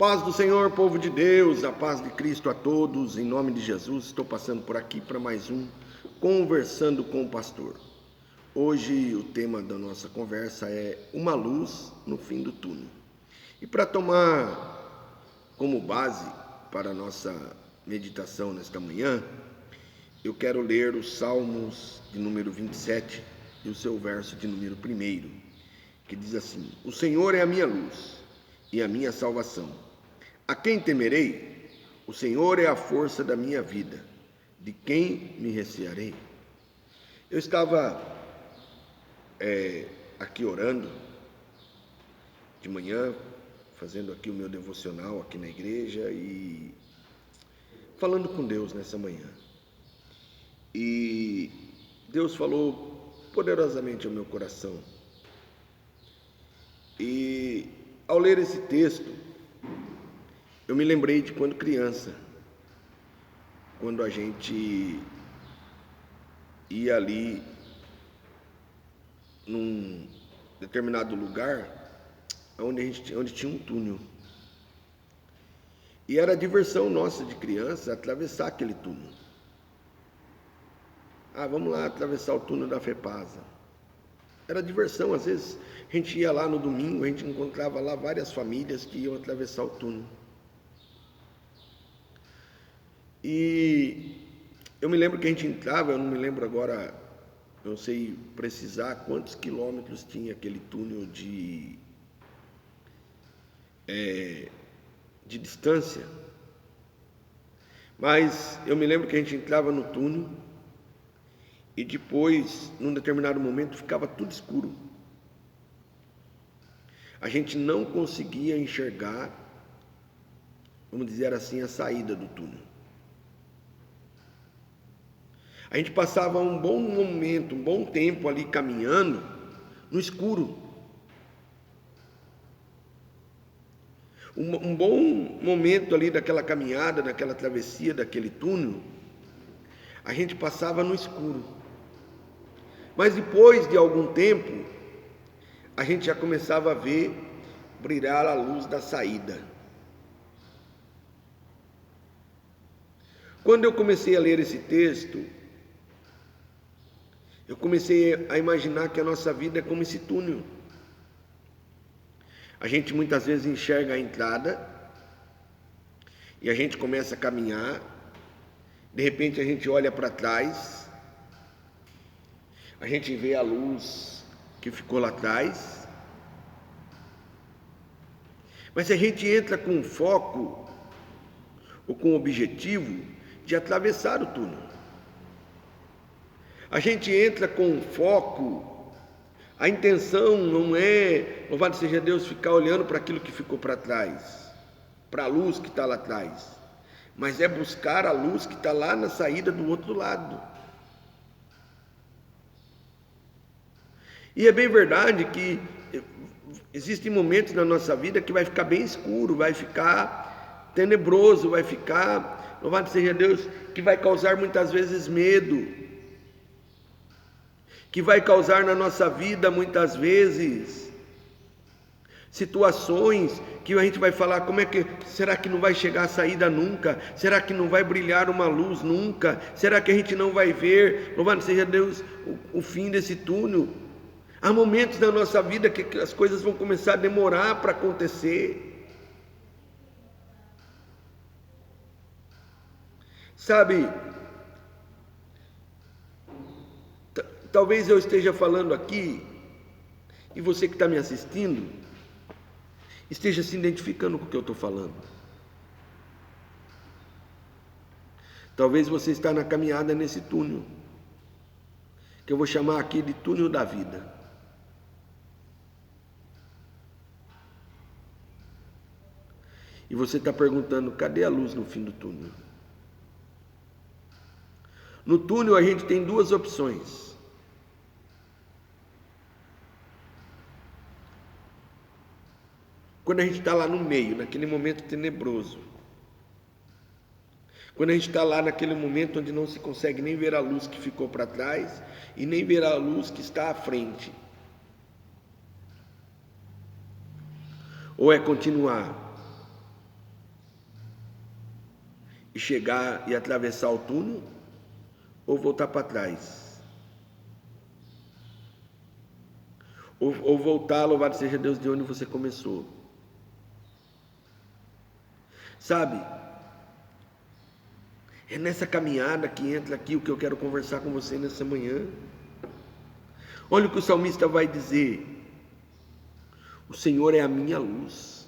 Paz do Senhor, povo de Deus, a paz de Cristo a todos, em nome de Jesus. Estou passando por aqui para mais um Conversando com o Pastor. Hoje o tema da nossa conversa é uma luz no fim do túnel. E para tomar como base para a nossa meditação nesta manhã, eu quero ler os Salmos de número 27 e o seu verso de número 1, que diz assim: O Senhor é a minha luz e a minha salvação. A quem temerei? O Senhor é a força da minha vida. De quem me recearei? Eu estava aqui orando de manhã, fazendo aqui o meu devocional aqui na igreja e falando com Deus nessa manhã. E Deus falou poderosamente ao meu coração. E ao ler esse texto, eu me lembrei de quando criança, quando a gente ia ali num determinado lugar onde tinha um túnel. E era a diversão nossa de criança atravessar aquele túnel. Vamos lá atravessar o túnel da FEPASA. Era diversão, às vezes a gente ia lá no domingo, a gente encontrava lá várias famílias que iam atravessar o túnel. E eu me lembro que a gente entrava, eu não me lembro agora, não sei precisar quantos quilômetros tinha aquele túnel de distância, mas eu me lembro que a gente entrava no túnel e depois, num determinado momento, ficava tudo escuro. A gente não conseguia enxergar, vamos dizer assim, a saída do túnel. A gente passava um bom momento, um bom tempo ali caminhando no escuro. Um bom momento ali daquela caminhada, daquela travessia, daquele túnel, a gente passava no escuro. Mas depois de algum tempo, a gente já começava a ver brilhar a luz da saída. Quando eu comecei a ler esse texto, eu comecei a imaginar que a nossa vida é como esse túnel. A gente muitas vezes enxerga a entrada e a gente começa a caminhar. De repente a gente olha para trás, a gente vê a luz que ficou lá atrás. Mas se a gente entra com foco ou com o objetivo de atravessar o túnel, a gente entra com foco, a intenção não é, louvado seja Deus, ficar olhando para aquilo que ficou para trás, para a luz que está lá atrás, mas é buscar a luz que está lá na saída do outro lado. E é bem verdade que existem momentos na nossa vida que vai ficar bem escuro, vai ficar tenebroso, vai ficar, louvado seja Deus, que vai causar muitas vezes medo, que vai causar na nossa vida muitas vezes situações que a gente vai falar, será que não vai chegar a saída nunca? Será que não vai brilhar uma luz nunca? Será que a gente não vai ver, louvado seja Deus, o fim desse túnel? Há momentos na nossa vida que as coisas vão começar a demorar para acontecer. Sabe, talvez eu esteja falando aqui, e você que está me assistindo, esteja se identificando com o que eu estou falando. Talvez você está na caminhada nesse túnel, que eu vou chamar aqui de túnel da vida. E você está perguntando, cadê a luz no fim do túnel? No túnel a gente tem duas opções. Quando a gente está lá no meio, naquele momento tenebroso, quando a gente está lá naquele momento onde não se consegue nem ver a luz que ficou para trás e nem ver a luz que está à frente, ou é continuar e chegar e atravessar o túnel, ou voltar para trás, ou voltar, louvado seja Deus, de onde você começou. Sabe, é nessa caminhada que entra aqui o que eu quero conversar com você nessa manhã. Olha o que o salmista vai dizer: o Senhor é a minha luz.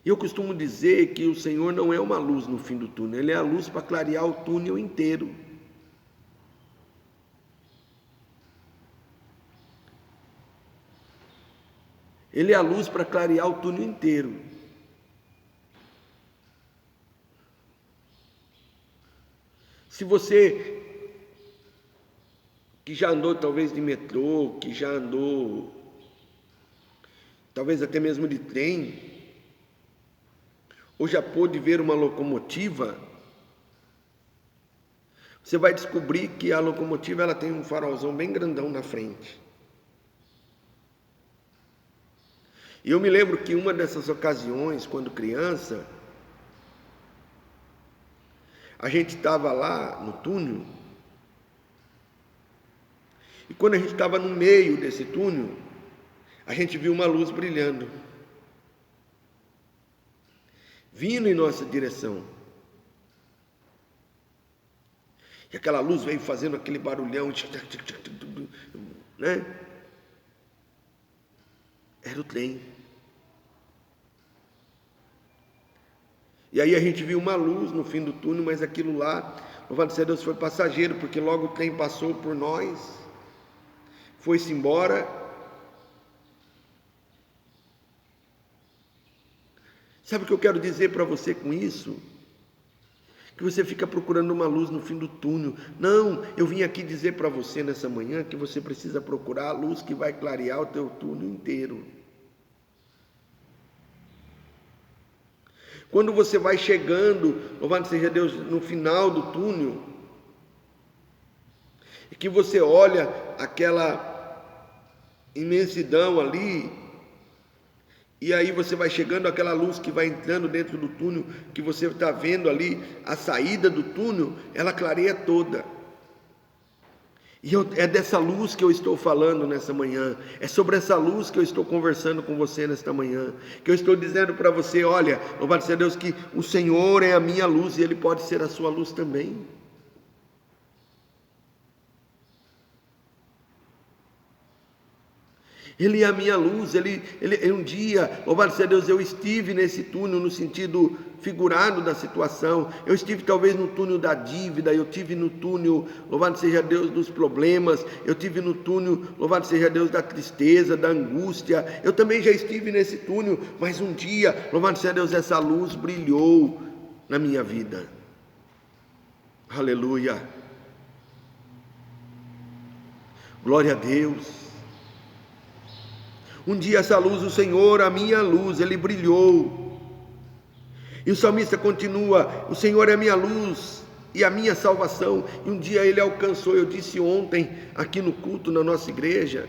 E eu costumo dizer que o Senhor não é uma luz no fim do túnel, Ele é a luz para clarear o túnel inteiro. Ele é a luz para clarear o túnel inteiro. Se você que já andou talvez de metrô, que já andou talvez até mesmo de trem, ou já pôde ver uma locomotiva, você vai descobrir que a locomotiva ela tem um farolzão bem grandão na frente. E eu me lembro que uma dessas ocasiões, quando criança, a gente estava lá no túnel, e quando a gente estava no meio desse túnel, a gente viu uma luz brilhando, vindo em nossa direção. E aquela luz veio fazendo aquele barulhão, né? Era o trem. E aí a gente viu uma luz no fim do túnel, mas aquilo lá, louvado seja Deus, foi passageiro, porque logo o trem passou por nós, foi-se embora. Sabe o que eu quero dizer para você com isso? Que você fica procurando uma luz no fim do túnel. Não, eu vim aqui dizer para você nessa manhã que você precisa procurar a luz que vai clarear o teu túnel inteiro. Quando você vai chegando, louvado seja Deus, no final do túnel, e que você olha aquela imensidão ali, e aí você vai chegando aquela luz que vai entrando dentro do túnel, que você está vendo ali, a saída do túnel, ela clareia toda. E é dessa luz que eu estou falando nessa manhã, é sobre essa luz que eu estou conversando com você nesta manhã, que eu estou dizendo para você: olha, louvado seja Deus, que o Senhor é a minha luz e Ele pode ser a sua luz também. Ele é a minha luz, ele um dia, louvado seja Deus, eu estive nesse túnel no sentido figurado da situação, eu estive talvez no túnel da dívida, eu estive no túnel, louvado seja Deus, dos problemas, eu estive no túnel, louvado seja Deus, da tristeza, da angústia, eu também já estive nesse túnel, mas um dia, louvado seja Deus, essa luz brilhou na minha vida. Aleluia, glória a Deus. Um dia essa luz, o Senhor, a minha luz, Ele brilhou. E o salmista continua: o Senhor é a minha luz e a minha salvação. E um dia Ele alcançou, eu disse ontem aqui no culto, na nossa igreja,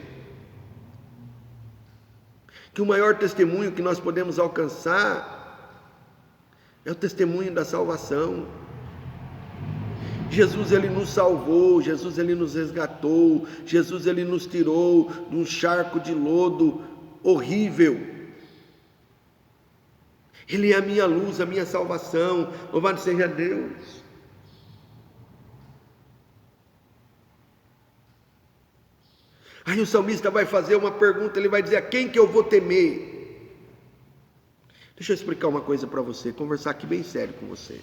que o maior testemunho que nós podemos alcançar é o testemunho da salvação. Jesus, Ele nos salvou, Jesus, Ele nos resgatou, Jesus, Ele nos tirou de um charco de lodo horrível. Ele é a minha luz, a minha salvação, louvado seja Deus. Aí o salmista vai fazer uma pergunta, ele vai dizer: a quem que eu vou temer? Deixa eu explicar uma coisa para você, conversar aqui bem sério com você.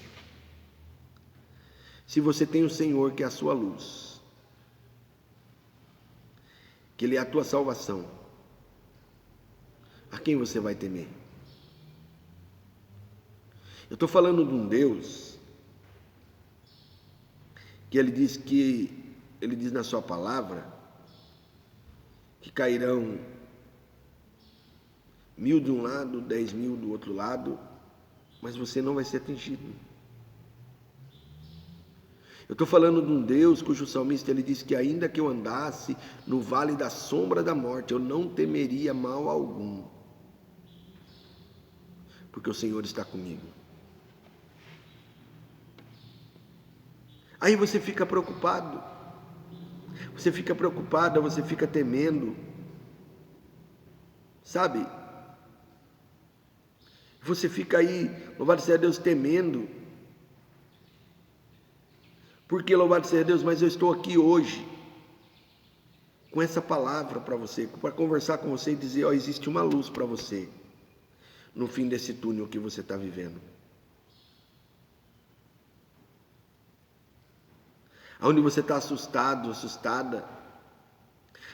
Se você tem o Senhor que é a sua luz, que Ele é a tua salvação, a quem você vai temer? Eu estou falando de um Deus que Ele diz na sua palavra que cairão 1000 de um lado, 10.000 do outro lado, mas você não vai ser atingido. Eu estou falando de um Deus cujo salmista ele diz que ainda que eu andasse no vale da sombra da morte, eu não temeria mal algum, porque o Senhor está comigo. Aí você fica preocupado, você fica preocupada, você fica temendo, sabe? Você fica aí, louvado seja Deus, temendo. Porque, louvado seja Deus, mas eu estou aqui hoje com essa palavra para você, para conversar com você e dizer, ó, existe uma luz para você no fim desse túnel que você está vivendo. Aonde você está assustado, assustada,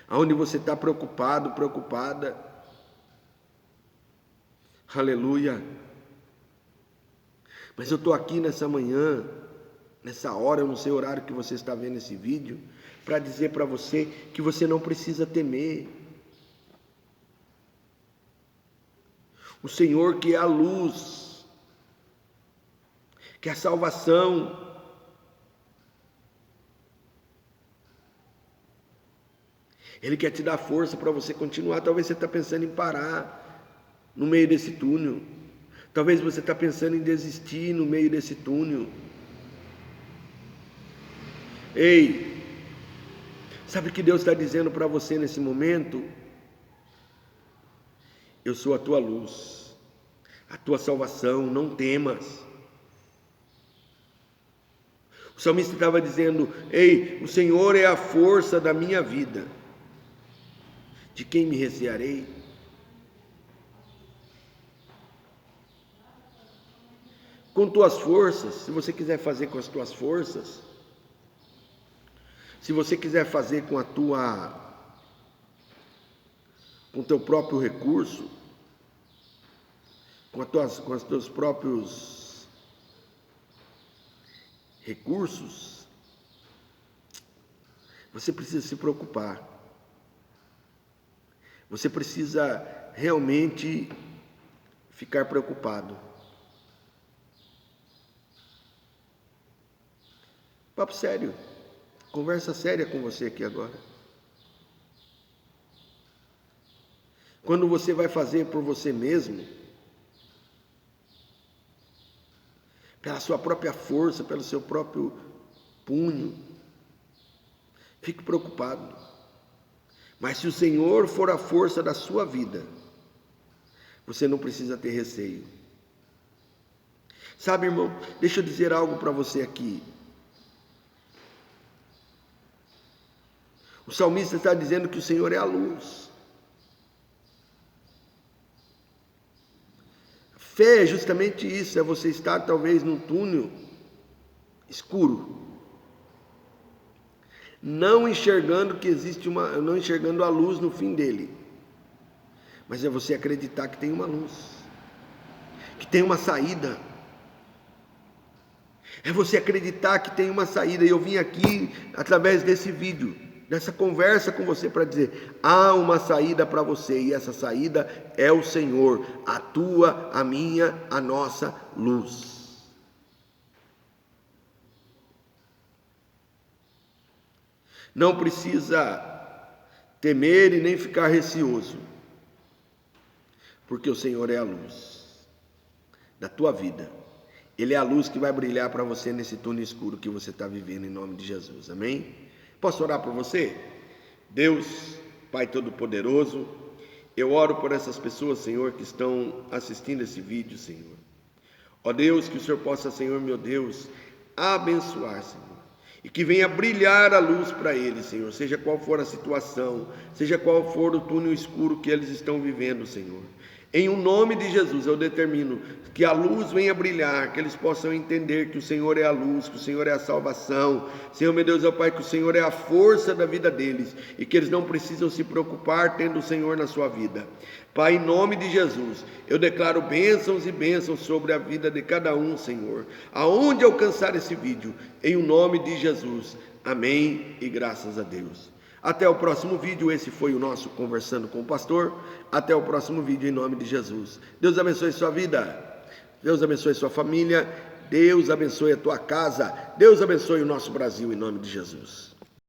aonde você está preocupado, preocupada. Aleluia. Mas eu estou aqui nessa manhã, nessa hora, eu não sei o horário que você está vendo esse vídeo, para dizer para você que você não precisa temer. O Senhor, que é a luz, que é a salvação, Ele quer te dar força para você continuar. Talvez você está pensando em parar no meio desse túnel. Talvez você está pensando em desistir no meio desse túnel. Ei, sabe o que Deus está dizendo para você nesse momento? Eu sou a tua luz, a tua salvação, não temas. O salmista estava dizendo, ei, o Senhor é a força da minha vida. De quem me recearei? Com tuas forças, se você quiser fazer com as tuas forças, se você quiser fazer com o teu próprio recurso, com os teus próprios recursos, você precisa se preocupar. Você precisa realmente ficar preocupado. Papo sério, conversa séria com você aqui agora. Quando você vai fazer por você mesmo, pela sua própria força, pelo seu próprio punho, fique preocupado. Mas se o Senhor for a força da sua vida, você não precisa ter receio. Sabe, irmão, deixa eu dizer algo para você aqui. O salmista está dizendo que o Senhor é a luz. Fé é justamente isso, é você estar talvez num túnel escuro, não enxergando que existe não enxergando a luz no fim dele, mas é você acreditar que tem uma luz, que tem uma saída. É você acreditar que tem uma saída. E eu vim aqui através desse vídeo, dessa conversa com você, para dizer, há uma saída para você, e essa saída é o Senhor, a tua, a minha, a nossa luz. Não precisa temer e nem ficar receoso, porque o Senhor é a luz da tua vida. Ele é a luz que vai brilhar para você nesse túnel escuro que você está vivendo, em nome de Jesus, amém? Posso orar por você? Deus, Pai Todo-Poderoso, eu oro por essas pessoas, Senhor, que estão assistindo esse vídeo, Senhor. Ó Deus, que o Senhor possa, Senhor, meu Deus, abençoar, Senhor, e que venha brilhar a luz para eles, Senhor, seja qual for a situação, seja qual for o túnel escuro que eles estão vivendo, Senhor. Em o nome de Jesus, eu determino que a luz venha brilhar, que eles possam entender que o Senhor é a luz, que o Senhor é a salvação. Senhor, meu Deus, ó Pai, que o Senhor é a força da vida deles e que eles não precisam se preocupar tendo o Senhor na sua vida. Pai, em nome de Jesus, eu declaro bênçãos e bênçãos sobre a vida de cada um, Senhor, aonde alcançar esse vídeo, em o nome de Jesus. Amém e graças a Deus. Até o próximo vídeo. Esse foi o nosso Conversando com o Pastor. Até o próximo vídeo, em nome de Jesus. Deus abençoe sua vida, Deus abençoe sua família, Deus abençoe a tua casa, Deus abençoe o nosso Brasil, em nome de Jesus.